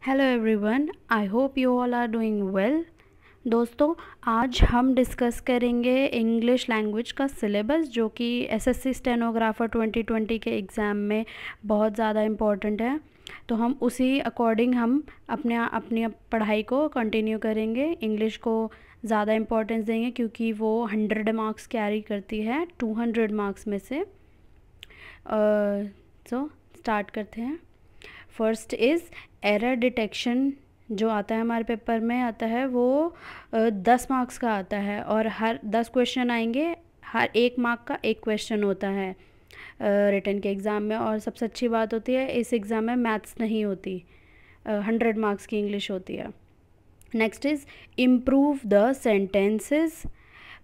Hello everyone, I hope you all are doing well. दोस्तों, आज हम डिस्कस करेंगे इंग्लिश लैंग्वेज का सिलेबस जो कि एसएससी स्टेनोग्राफर 2020 के एग्ज़ाम में बहुत ज़्यादा इम्पॉर्टेंट है। तो हम उसी अकॉर्डिंग हम अपनी पढ़ाई को कंटिन्यू करेंगे। इंग्लिश को ज़्यादा इम्पोर्टेंस देंगे क्योंकि वो 100 मार्क्स कैरी करती है 200 मार्क्स में से। सो स्टार्ट करते हैं। First is error detection. जो आता है हमारे पेपर में आता है वो 10 मार्क्स का आता है और हर 10 क्वेश्चन आएंगे। हर 1 मार्क का एक क्वेश्चन होता है रिटन के एग्ज़ाम में। और सबसे अच्छी बात होती है इस एग्ज़ाम में मैथ्स नहीं होती, 100 मार्क्स की इंग्लिश होती है। Next is improve the sentences.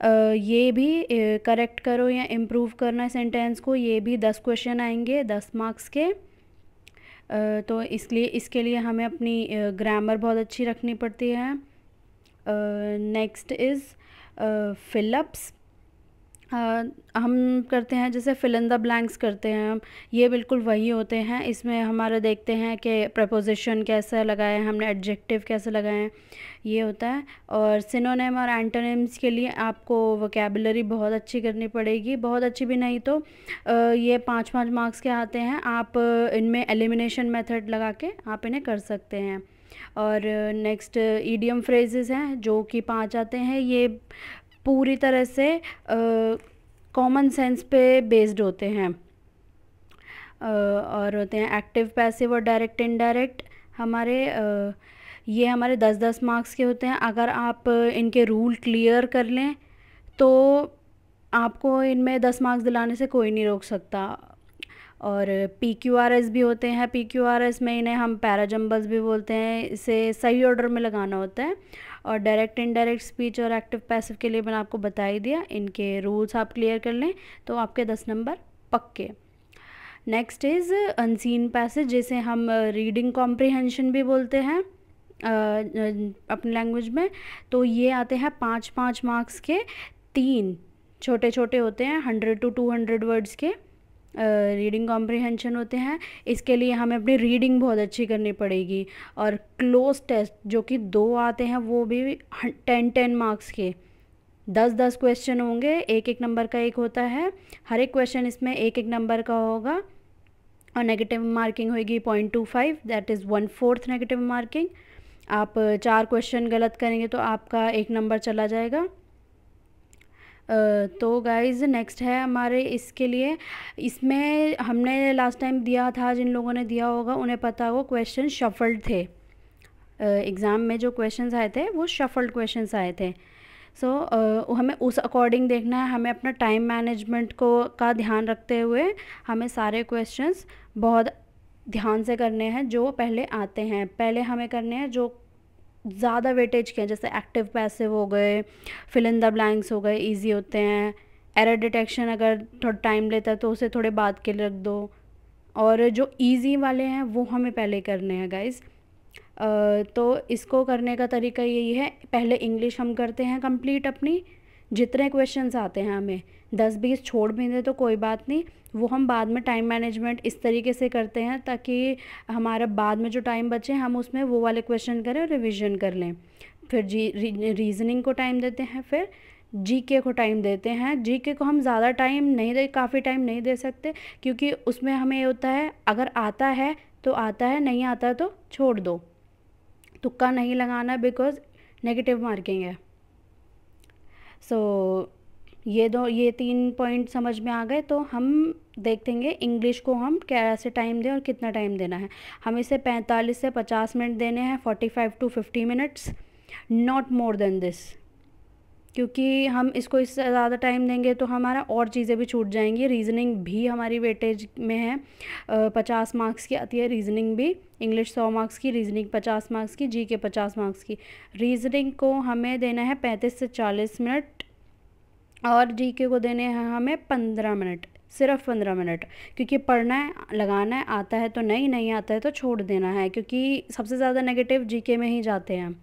ये भी करेक्ट करो या इम्प्रूव करना सेंटेंस को, ये भी 10 क्वेश्चन आएंगे 10 मार्क्स के। तो इसके लिए हमें अपनी ग्रामर बहुत अच्छी रखनी पड़ती है। Next is fill-ups. हम करते हैं जैसे फिल इन द ब्लैंक्स करते हैं हम, ये बिल्कुल वही होते हैं। इसमें हमारा देखते हैं कि प्रपोजिशन कैसा लगाए, हमने एडजेक्टिव कैसे लगाए, ये होता है। और सिनोनिम और एंटोनिम्स के लिए आपको वोकैबुलरी बहुत अच्छी करनी पड़ेगी, बहुत अच्छी भी नहीं तो ये 5-5 मार्क्स के आते हैं। आप इनमें एलिमिनेशन मेथड लगा के आप इन्हें कर सकते हैं। और नेक्स्ट ईडियम फ्रेजेस हैं जो कि 5 आते हैं। ये पूरी तरह से कॉमन सेंस पे बेस्ड होते हैं। और होते हैं एक्टिव, पैसिव और डायरेक्ट इनडायरेक्ट। ये हमारे 10-10 मार्क्स के होते हैं। अगर आप इनके रूल क्लियर कर लें तो आपको इनमें 10 मार्क्स दिलाने से कोई नहीं रोक सकता। और PQRS भी होते हैं। PQRS में इन्हें हम पैराजम्बल्स भी बोलते हैं। इसे सही ऑर्डर में लगाना होता है। और डायरेक्ट इनडायरेक्ट स्पीच और एक्टिव पैसिव के लिए मैंने आपको बता ही दिया। इनके रूल्स आप क्लियर कर लें तो आपके 10 नंबर पक्के। नेक्स्ट इज़ अनसीन पैसेज, जिसे हम रीडिंग कॉम्प्रिहेंशन भी बोलते हैं अपनी लैंग्वेज में। तो ये आते हैं 5-5 मार्क्स के। 3 छोटे छोटे होते हैं 100 to 200 वर्ड्स के रीडिंग कॉम्प्रिहेंशन होते हैं। इसके लिए हमें अपनी रीडिंग बहुत अच्छी करनी पड़ेगी। और क्लोज टेस्ट जो कि 2 आते हैं वो भी 10-10 मार्क्स के। 10-10 क्वेश्चन होंगे, एक नंबर का एक होता है। हर एक क्वेश्चन इसमें एक नंबर का होगा। और नेगेटिव मार्किंग होगी 0.25, दैट इज़ 1/4 नेगेटिव मार्किंग। आप 4 क्वेश्चन गलत करेंगे तो आपका 1 नंबर चला जाएगा। तो गाइज़ नेक्स्ट है हमारे इसके लिए, इसमें हमने लास्ट टाइम दिया था, जिन लोगों ने दिया होगा उन्हें पता हो, क्वेश्चन शफल्ड थे। एग्ज़ाम में जो क्वेश्चंस आए थे वो शफल्ड क्वेश्चंस आए थे। हमें उस अकॉर्डिंग देखना है। हमें अपना टाइम मैनेजमेंट का ध्यान रखते हुए हमें सारे क्वेश्चंस बहुत ध्यान से करने हैं जो पहले आते हैं। पहले हमें करने हैं जो ज़्यादा वेटेज के हैं, जैसे एक्टिव पैसिव हो गए, फिल इन द ब्लैंक्स हो गए, इजी होते हैं। एरर डिटेक्शन अगर थोड़ा टाइम लेता है तो उसे थोड़े बाद के लिए रख दो। और जो इजी वाले हैं वो हमें पहले करने हैं गाइज़। तो इसको करने का तरीका यही है, पहले इंग्लिश हम करते हैं कंप्लीट अपनी। जितने क्वेश्चंस आते हैं हमें 10-20 छोड़ भी दें तो कोई बात नहीं, वो हम बाद में टाइम मैनेजमेंट इस तरीके से करते हैं ताकि हमारा बाद में जो टाइम बचे हम उसमें वो वाले क्वेश्चन करें और रिवीजन कर लें। फिर रीजनिंग को टाइम देते हैं, फिर जीके को टाइम देते हैं। जीके को हम ज़्यादा टाइम नहीं दे, काफ़ी टाइम नहीं दे सकते क्योंकि उसमें हमें ये होता है अगर आता है तो आता है, नहीं आता तो छोड़ दो, तुक्का नहीं लगाना बिकॉज नेगेटिव मार्किंग है। ये 3 पॉइंट समझ में आ गए। तो हम देखेंगे इंग्लिश को हम कैसे टाइम दें और कितना टाइम देना है। हम इसे 45 से 50 मिनट देने हैं, 45 to 50 minutes, not more than this. क्योंकि हम इसको इससे ज़्यादा टाइम देंगे तो हमारा और चीज़ें भी छूट जाएंगी। रीजनिंग भी हमारी वेटेज में है, 50 मार्क्स की आती है रीजनिंग भी। इंग्लिश 100 मार्क्स की, रीजनिंग 50 मार्क्स की, जीके 50 मार्क्स की। रीजनिंग को हमें देना है 35 से 40 मिनट और जीके को देने हैं हमें 15 मिनट, सिर्फ 15 मिनट। क्योंकि पढ़ना है, लगाना है, आता है तो नहीं आता है तो छोड़ देना है। क्योंकि सबसे ज़्यादा नेगेटिव जीके में ही जाते हैं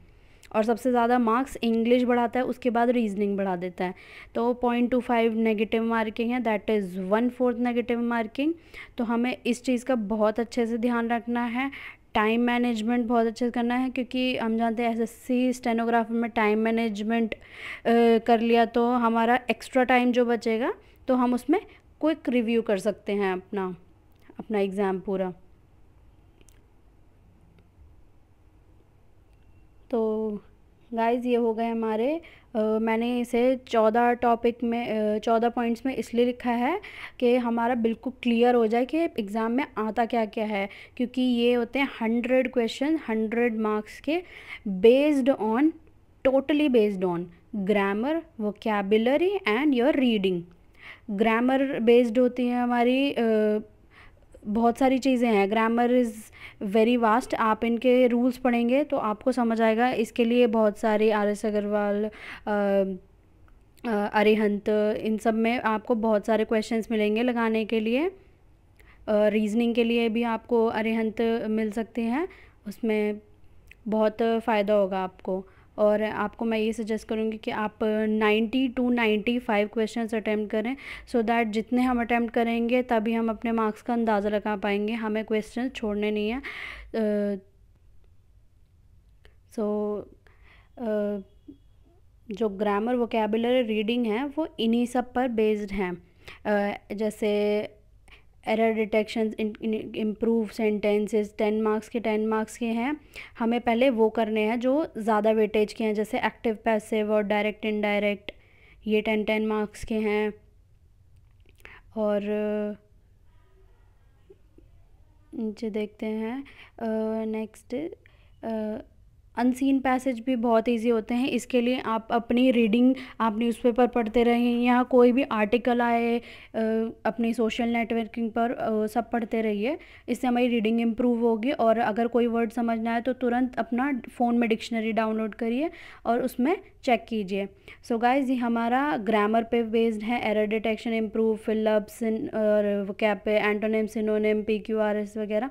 और सबसे ज़्यादा मार्क्स इंग्लिश बढ़ाता है, उसके बाद रीजनिंग बढ़ा देता है। तो 0.25 नेगेटिव मार्किंग है, दैट इज़ 1/4 नेगेटिव मार्किंग। तो हमें इस चीज़ का बहुत अच्छे से ध्यान रखना है। टाइम मैनेजमेंट बहुत अच्छे से करना है, क्योंकि हम जानते हैं एसएससी स्टेनोग्राफर में टाइम मैनेजमेंट कर लिया तो हमारा एक्स्ट्रा टाइम जो बचेगा तो हम उसमें क्विक रिव्यू कर सकते हैं अपना एग्ज़ाम पूरा। तो गाइज़ ये हो गए हमारे मैंने इसे 14 टॉपिक में 14 पॉइंट्स में इसलिए लिखा है कि हमारा बिल्कुल क्लियर हो जाए कि एग्ज़ाम में आता क्या क्या है, क्योंकि ये होते हैं 100 क्वेश्चन 100 मार्क्स के, totally based on grammar, vocabulary and your reading. Grammar based होती है हमारी बहुत सारी चीज़ें हैं। ग्रामर इज़ वेरी वास्ट, आप इनके रूल्स पढ़ेंगे तो आपको समझ आएगा। इसके लिए बहुत सारी RS अग्रवाल, अरिहंत, इन सब में आपको बहुत सारे क्वेश्चंस मिलेंगे लगाने के लिए। रीजनिंग के लिए भी आपको अरिहंत मिल सकते हैं, उसमें बहुत फ़ायदा होगा आपको। और आपको मैं ये सजेस्ट करूँगी कि आप 90 to 95 क्वेश्चंस अटैम्प्ट करें, सो दैट जितने हम अटैम्प्ट करेंगे तभी हम अपने मार्क्स का अंदाज़ा लगा पाएंगे, हमें क्वेश्चंस छोड़ने नहीं हैं। जो ग्रामर, वोकैबुलरी, रीडिंग है वो इन्हीं सब पर बेस्ड हैं। जैसे error detection, improve sentences, 10 marks के हैं, हमें पहले वो करने हैं जो ज़्यादा वेटेज के हैं, जैसे एक्टिव पैसिव और डायरेक्ट इनडायरेक्ट, ये 10 मार्क्स के हैं। और नीचे देखते हैं नेक्स्ट, अनसीन पैसेज भी बहुत इजी होते हैं। इसके लिए आप अपनी रीडिंग, आप न्यूज़पेपर पढ़ते रहें या कोई भी आर्टिकल आए अपनी सोशल नेटवर्किंग पर, सब पढ़ते रहिए, इससे हमारी रीडिंग इम्प्रूव होगी। और अगर कोई वर्ड समझना है तो तुरंत अपना फ़ोन में डिक्शनरी डाउनलोड करिए और उसमें चेक कीजिए। सो गाइज ये हमारा ग्रामर पे बेस्ड है, एरर डिटेक्शन, इम्प्रूव, फिलअप्स और वोकैब पे, एंटोनिम, सिनोनिम, PQRS वगैरह।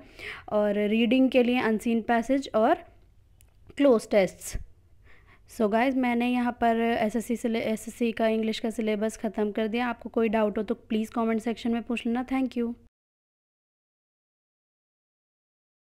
और रीडिंग के लिए अनसीन पैसेज और क्लोज टेस्ट्स। सो गाइज मैंने यहाँ पर एसएससी का इंग्लिश का सिलेबस ख़त्म कर दिया। आपको कोई डाउट हो तो प्लीज़ कमेंट सेक्शन में पूछ लेना। Thank you.